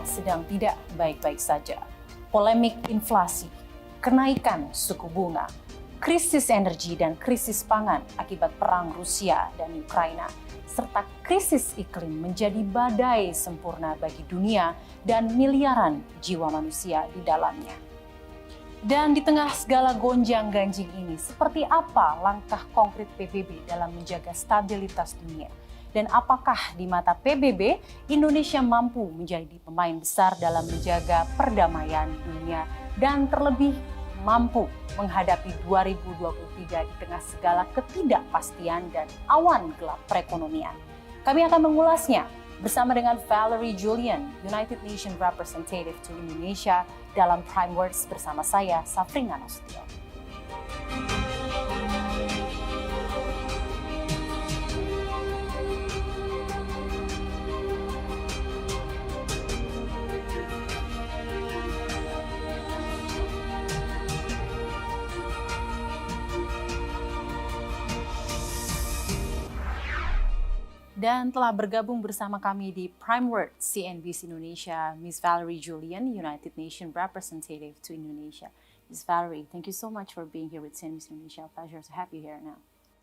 sedang tidak baik-baik saja. Polemik inflasi, kenaikan suku bunga, krisis energi dan krisis pangan akibat perang Rusia dan Ukraina, serta krisis iklim menjadi badai sempurna bagi dunia dan miliaran jiwa manusia di dalamnya. Dan di tengah segala gonjang-ganjing ini, seperti apa langkah konkret PBB dalam menjaga stabilitas dunia? Dan apakah di mata PBB, Indonesia mampu menjadi pemain besar dalam menjaga perdamaian dunia dan terlebih mampu menghadapi 2023 di tengah segala ketidakpastian dan awan gelap perekonomian? Kami akan mengulasnya bersama dengan Valerie Julian, United Nations Representative to Indonesia, dalam Prime Words bersama saya, Safrina Nasution. Dan telah bergabung bersama kami di Prime Words CNBC Indonesia, Ms. Valerie Julian, United Nations Representative to Indonesia. Ms. Valerie, thank you so much for being here with CNBC Indonesia. Pleasure to have you here now.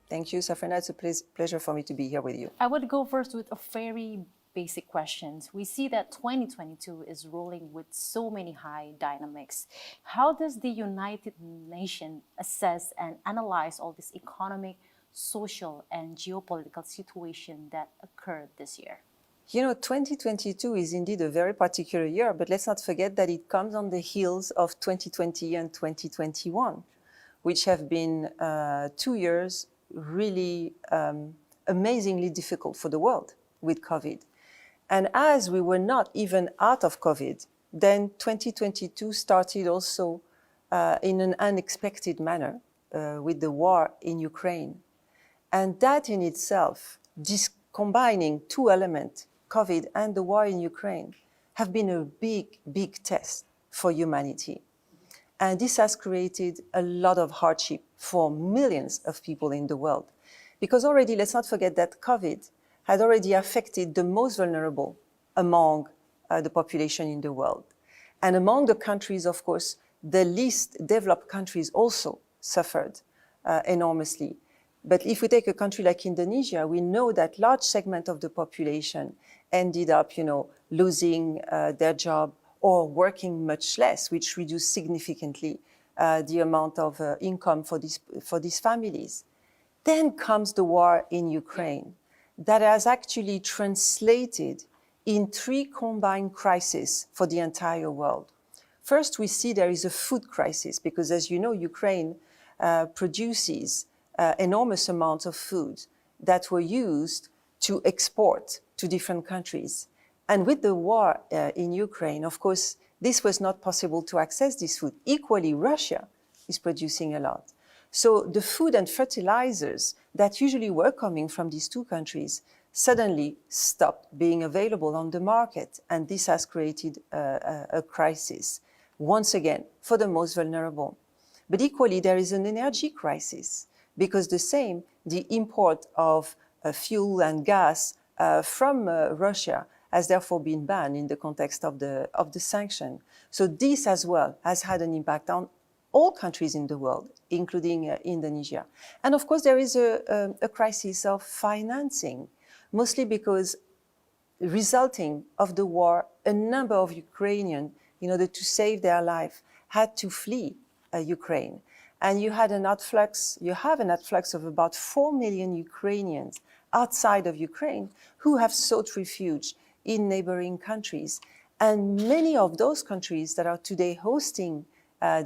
Thank you, Safrina. It's a pleasure for me to be here with you. I would go first with a very basic questions. We see that 2022 is rolling with so many high dynamics. How does the United Nations assess and analyze all this economic, social and geopolitical situation that occurred this year? You know, 2022 is indeed a very particular year, but let's not forget that it comes on the heels of 2020 and 2021, which have been 2 years really amazingly difficult for the world with COVID. And as we were not even out of COVID, then 2022 started also in an unexpected manner with the war in Ukraine. And that in itself, combining two elements, COVID and the war in Ukraine, have been a big, big test for humanity. And this has created a lot of hardship for millions of people in the world. Because already, let's not forget that COVID had already affected the most vulnerable among the population in the world. And among the countries, of course, the least developed countries also suffered enormously. But if we take a country like Indonesia, we know that large segment of the population ended up, losing their job or working much less, which reduced significantly the amount of income for these families. Then comes the war in Ukraine that has actually translated in three combined crises for the entire world. First, we see there is a food crisis because, as you know, Ukraine produces enormous amounts of food that were used to export to different countries. And with the war in Ukraine, of course, this was not possible to access this food. Equally, Russia is producing a lot. So the food and fertilizers that usually were coming from these two countries suddenly stopped being available on the market. And this has created a crisis, once again, for the most vulnerable. But equally, there is an energy crisis, because the import of fuel and gas from Russia has therefore been banned in the context of the sanction. So this as well has had an impact on all countries in the world, including Indonesia. And of course, there is a crisis of financing, mostly because resulting of the war, a number of Ukrainians, in order to save their life, had to flee Ukraine. And you have an outflux of about 4 million Ukrainians outside of Ukraine who have sought refuge in neighboring countries. And many of those countries that are today hosting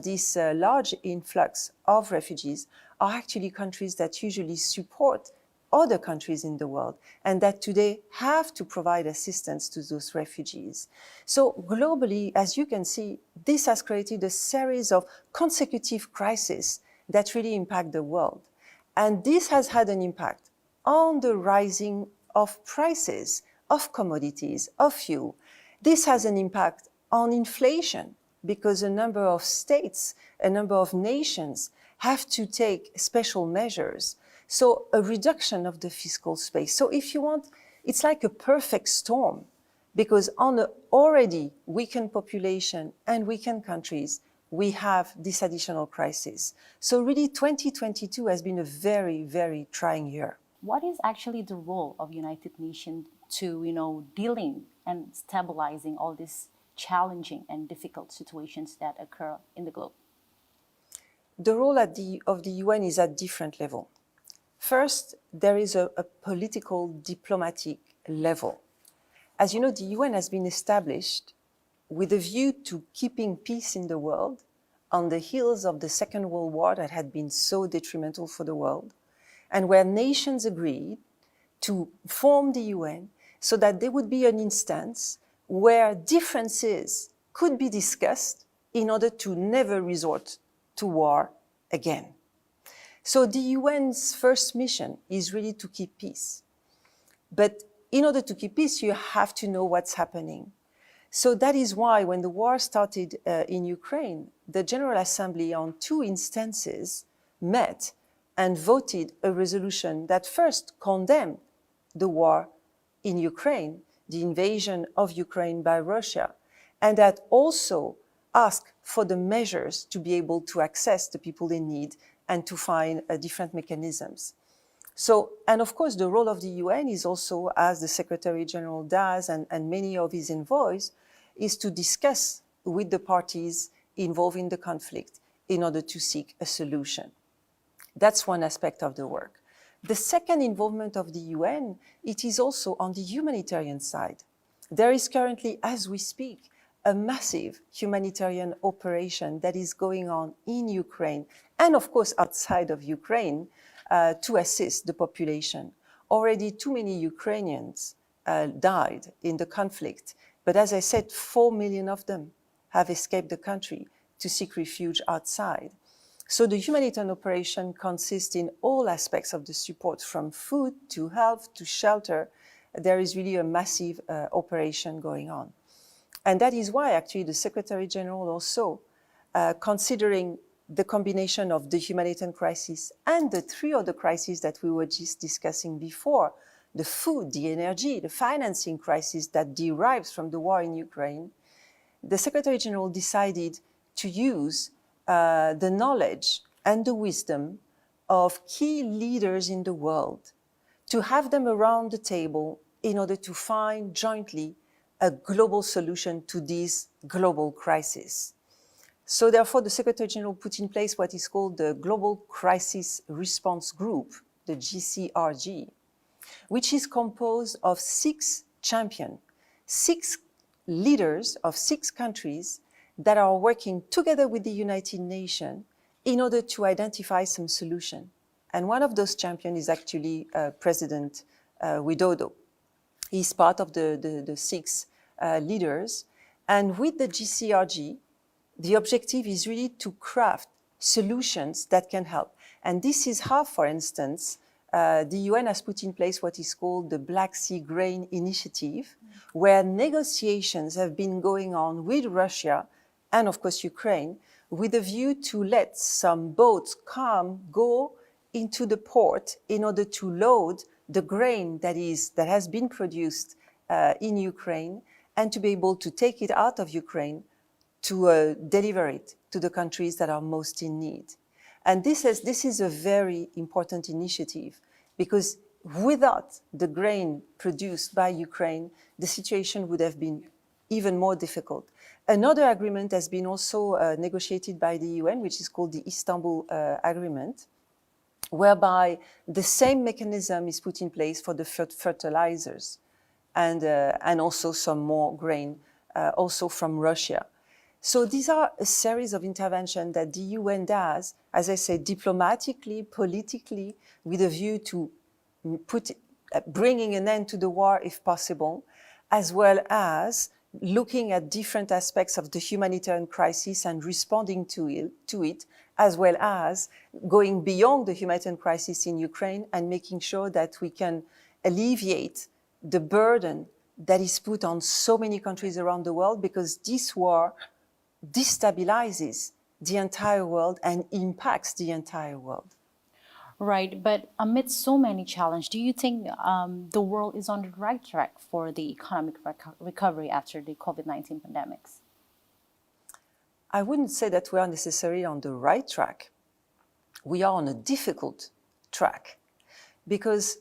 this large influx of refugees are actually countries that usually support other countries in the world and that today have to provide assistance to those refugees. So globally, as you can see, this has created a series of consecutive crises that really impact the world. And this has had an impact on the rising of prices of commodities, of fuel. This has an impact on inflation because a number of states, a number of nations have to take special measures. So a reduction of the fiscal space. So if you want, it's like a perfect storm because on an already weakened population and weakened countries, we have this additional crisis. So really 2022 has been a very, very trying year. What is actually the role of United Nations to, dealing and stabilizing all these challenging and difficult situations that occur in the globe? The role of the UN is at different level. First, there is a political, diplomatic level. As you know, the UN has been established with a view to keeping peace in the world on the heels of the Second World War that had been so detrimental for the world, and where nations agreed to form the UN so that there would be an instance where differences could be discussed in order to never resort to war again. So the UN's first mission is really to keep peace. But in order to keep peace, you have to know what's happening. So that is why when the war started in Ukraine, the General Assembly on 2 instances met and voted a resolution that first condemned the war in Ukraine, the invasion of Ukraine by Russia, and that also asked for the measures to be able to access the people in need and to find different mechanisms. So, and of course, the role of the UN is also, as the Secretary General does, and many of his envoys, is to discuss with the parties involved in the conflict in order to seek a solution. That's one aspect of the work. The second involvement of the UN, it is also on the humanitarian side. There is currently, as we speak, a massive humanitarian operation that is going on in Ukraine and, of course, outside of Ukraine to assist the population. Already too many Ukrainians died in the conflict, but as I said, 4 million of them have escaped the country to seek refuge outside. So the humanitarian operation consists in all aspects of the support, from food to health to shelter. There is really a massive operation going on. And that is why actually the Secretary General also, considering the combination of the humanitarian crisis and the 3 other crises that we were just discussing before, the food, the energy, the financing crisis that derives from the war in Ukraine, the Secretary General decided to use the knowledge and the wisdom of key leaders in the world, to have them around the table in order to find jointly a global solution to this global crisis. So therefore, the Secretary General put in place what is called the Global Crisis Response Group, the GCRG, which is composed of 6 champions, 6 leaders of 6 countries that are working together with the United Nations in order to identify some solution. And one of those champions is actually President Widodo. He's part of the 6 leaders. And with the GCRG, the objective is really to craft solutions that can help. And this is how, for instance, the UN has put in place what is called the Black Sea Grain Initiative, where negotiations have been going on with Russia and, of course, Ukraine, with a view to let some boats go into the port in order to load the grain that has been produced in Ukraine, and to be able to take it out of Ukraine to deliver it to the countries that are most in need. And this is a very important initiative, because without the grain produced by Ukraine, the situation would have been even more difficult. Another agreement has been also negotiated by the UN, which is called the Istanbul Agreement, whereby the same mechanism is put in place for the fertilizers and also some more grain also from Russia. So these are a series of interventions that the UN does, as I said, diplomatically, politically, with a view to bringing an end to the war if possible, as well as looking at different aspects of the humanitarian crisis and responding to it, as well as going beyond the humanitarian crisis in Ukraine and making sure that we can alleviate the burden that is put on so many countries around the world, because this war destabilizes the entire world and impacts the entire world. Right, but amidst so many challenges, do you think the world is on the right track for the economic recovery after the COVID-19 pandemics? I wouldn't say that we are necessarily on the right track. We are on a difficult track because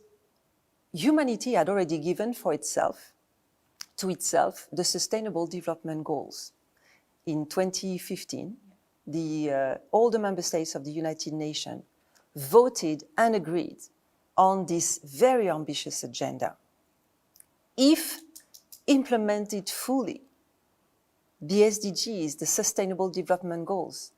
humanity had already given to itself the Sustainable Development Goals. In 2015, all the member states of the United Nations voted and agreed on this very ambitious agenda. If implemented fully, the SDGs, the Sustainable Development Goals,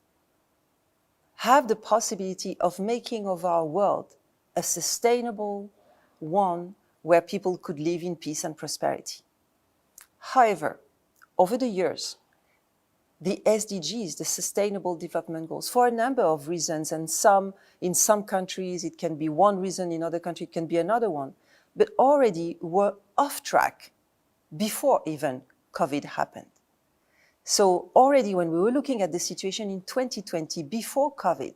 have the possibility of making of our world a sustainable one where people could live in peace and prosperity. However, over the years, the SDGs, the Sustainable Development Goals, for a number of reasons, and in some countries it can be one reason, in other countries it can be another one, but already were off track before even COVID happened. So already when we were looking at the situation in 2020, before COVID,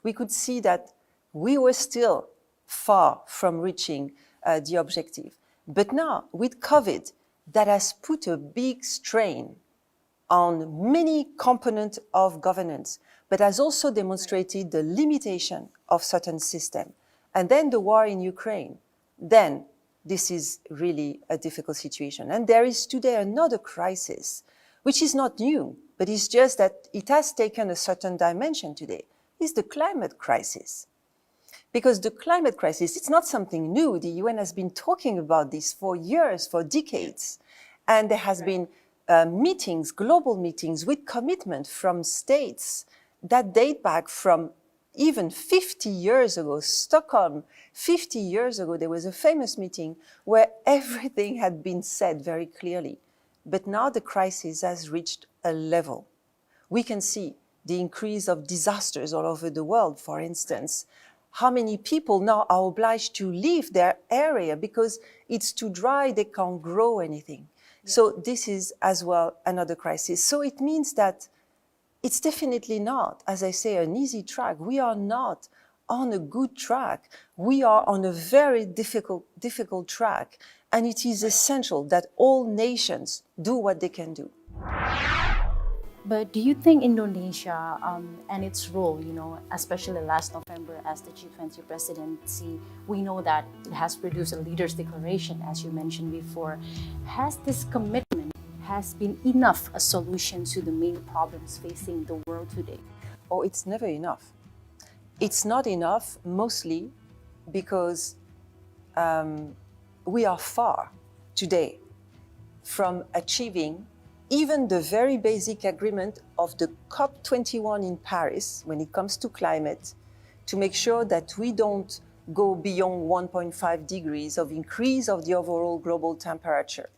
we could see that we were still far from reaching the objective. But now, with COVID, that has put a big strain on many components of governance, but has also demonstrated the limitation of certain systems. And then the war in Ukraine, then this is really a difficult situation. And there is today another crisis, which is not new, but it's just that it has taken a certain dimension today, is the climate crisis. Because the climate crisis, it's not something new. The UN has been talking about this for years, for decades. And there has been meetings, global meetings with commitment from states that date back from even 50 years ago. Stockholm, 50 years ago, there was a famous meeting where everything had been said very clearly. But now the crisis has reached a level. We can see the increase of disasters all over the world, for instance. How many people now are obliged to leave their area because it's too dry, they can't grow anything. So this is as well another crisis. So it means that it's definitely not, as I say, an easy track. We are not on a good track. We are on a very difficult track. And it is essential that all nations do what they can do. But do you think Indonesia and its role, especially last November as the G20 presidency, we know that it has produced a leaders' declaration, as you mentioned before. Has this commitment been enough a solution to the main problems facing the world today? Oh, it's never enough. It's not enough, mostly because we are far today from achieving even the very basic agreement of the COP21 in Paris when it comes to climate, to make sure that we don't go beyond 1.5 degrees of increase of the overall global temperature.